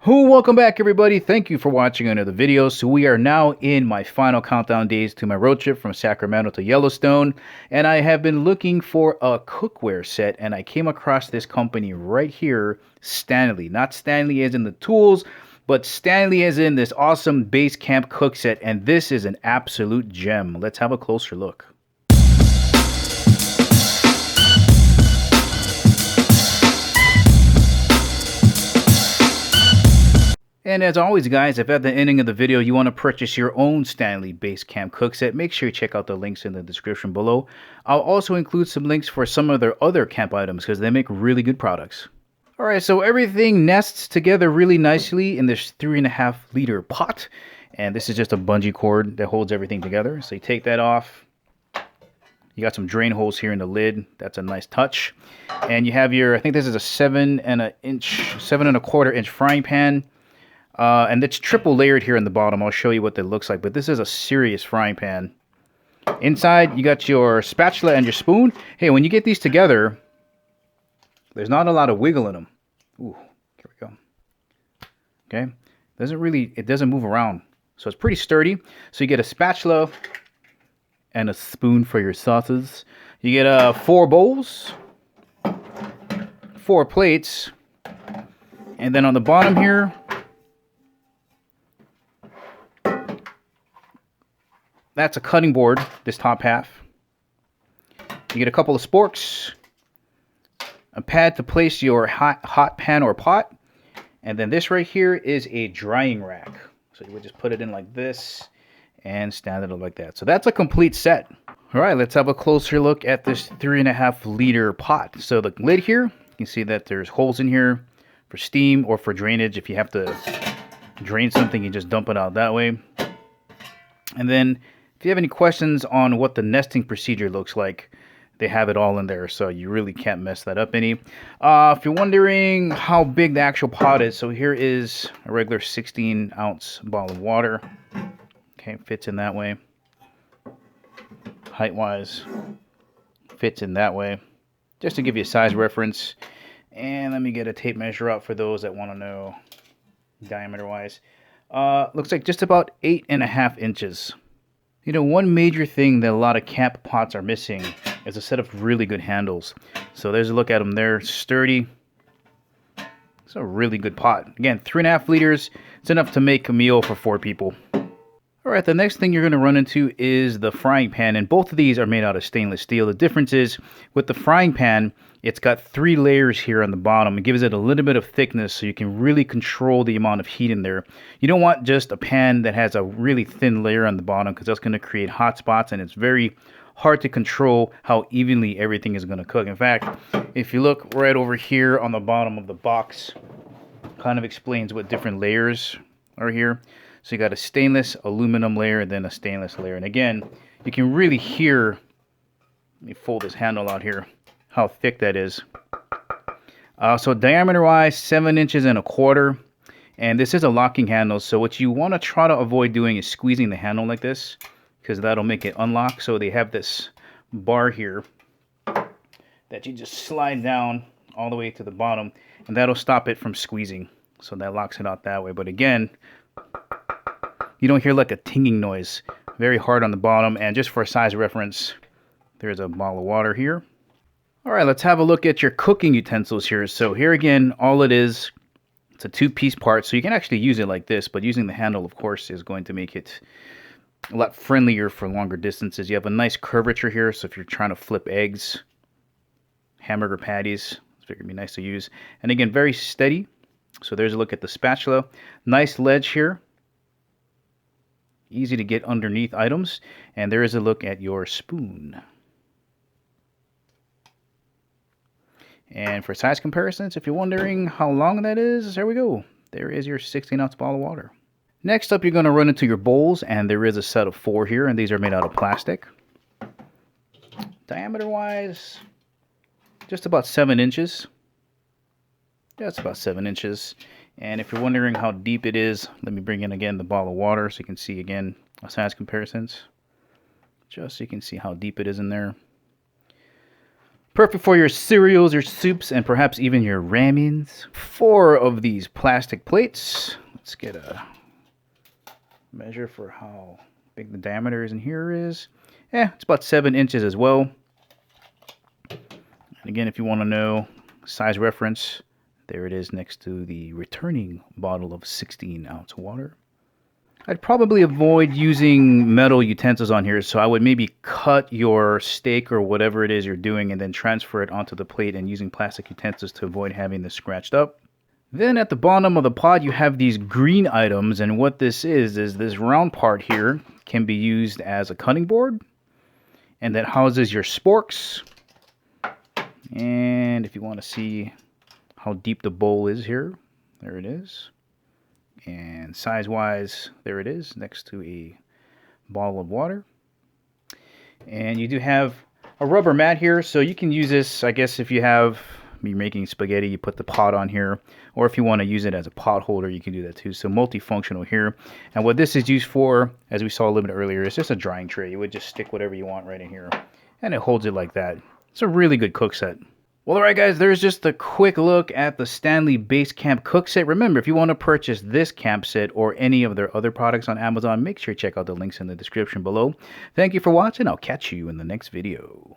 Welcome back, everybody. Thank you for watching another video. So we are now in my final countdown days to my road trip from Sacramento to Yellowstone, and I have been looking for a cookware set, and I came across this company right here, Stanley. Not Stanley as in the tools, but Stanley as in this awesome base camp cook set, and this is an absolute gem. Let's have a closer look. And as always, guys, if at the ending of the video you want to purchase your own Stanley Base Camp Cook Set, make sure you check out the links in the description below. I'll also include some links for some of their other camp items because they make really good products. Alright, so everything nests together really nicely in this 3.5 liter pot. And this is just a bungee cord that holds everything together. So you take that off. You got some drain holes here in the lid. That's a nice touch. And you have your, I think this is a 7.25 inch frying pan. And it's triple layered here in the bottom. I'll show you what that looks like. But this is a serious frying pan. Inside, you got your spatula and your spoon. Hey, when you get these together, there's not a lot of wiggle in them. Ooh, here we go. Okay, it doesn't move around. So it's pretty sturdy. So you get a spatula and a spoon for your sauces. You get 4 bowls, 4 plates, and then on the bottom here, that's a cutting board, this top half. You get a couple of sporks, a pad to place your hot pan or pot, and then this right here is a drying rack. So you would just put it in like this and stand it up like that. So that's a complete set. All right, let's have a closer look at this 3.5 liter pot. So the lid here, you can see that there's holes in here for steam or for drainage. If you have to drain something, you just dump it out that way. And then if you have any questions on what the nesting procedure looks like, they have it all in there, so you really can't mess that up any. If you're wondering how big the actual pot is, so here is a regular 16-ounce bottle of water. Okay, fits in that way. Height-wise, fits in that way. Just to give you a size reference. And let me get a tape measure out for those that want to know diameter-wise. Looks like just about 8.5 inches. You know, one major thing that a lot of camp pots are missing is a set of really good handles. So there's a look at them. They're sturdy. It's a really good pot. Again, 3.5 liters. It's enough to make a meal for 4 people. All right, the next thing you're going to run into is the frying pan, and both of these are made out of stainless steel. The difference is with the frying pan, it's got 3 layers here on the bottom. It gives it a little bit of thickness so you can really control the amount of heat in there. You don't want just a pan that has a really thin layer on the bottom because that's going to create hot spots, and it's very hard to control how evenly everything is going to cook. In fact, if you look right over here on the bottom of the box, kind of explains what different layers are here. So you got a stainless aluminum layer and then a stainless layer. And again, you can really hear, let me fold this handle out here, how thick that is. So diameter-wise, 7.25 inches. And this is a locking handle. So what you want to try to avoid doing is squeezing the handle like this, because that'll make it unlock. So they have this bar here that you just slide down all the way to the bottom, and that'll stop it from squeezing. So that locks it out that way. But again, you don't hear like a tinging noise. Very hard on the bottom. And just for a size reference, there's a bottle of water here. All right, let's have a look at your cooking utensils here. So here again, all it is, it's a 2-piece part. So you can actually use it like this, but using the handle, of course, is going to make it a lot friendlier for longer distances. You have a nice curvature here. So if you're trying to flip eggs, hamburger patties, it's going to be nice to use. And again, very steady. So there's a look at the spatula. Nice ledge here. Easy to get underneath items. And there is a look at your spoon. And for size comparisons, if you're wondering how long that is, there we go. There is your 16-ounce bottle of water. Next up, you're going to run into your bowls, and there is a set of 4 here, and these are made out of plastic. Diameter-wise, just about 7 inches. That's about 7 inches. And if you're wondering how deep it is, let me bring in again the bottle of water so you can see again size comparisons. Just so you can see how deep it is in there. Perfect for your cereals, your soups, and perhaps even your ramens. 4 of these plastic plates. Let's get a measure for how big the diameter in here is. Yeah, it's about 7 inches as well. And again, if you want to know size reference, there it is next to the returning bottle of 16-ounce water. I'd probably avoid using metal utensils on here, so I would maybe cut your steak or whatever it is you're doing and then transfer it onto the plate and using plastic utensils to avoid having this scratched up. Then at the bottom of the pot you have these green items, and what this is this round part here can be used as a cutting board, and that houses your sporks. And if you want to see how deep the bowl is here, there it is. And size-wise, there it is, next to a bottle of water. And you do have a rubber mat here, so you can use this, I guess, if you're making spaghetti, you put the pot on here. Or if you want to use it as a pot holder, you can do that too. So multifunctional here. And what this is used for, as we saw a little bit earlier, is just a drying tray. You would just stick whatever you want right in here. And it holds it like that. It's a really good cook set. Well, alright guys, there's just a quick look at the Stanley Base Camp Cook Set. Remember, if you want to purchase this camp set or any of their other products on Amazon, make sure to check out the links in the description below. Thank you for watching. I'll catch you in the next video.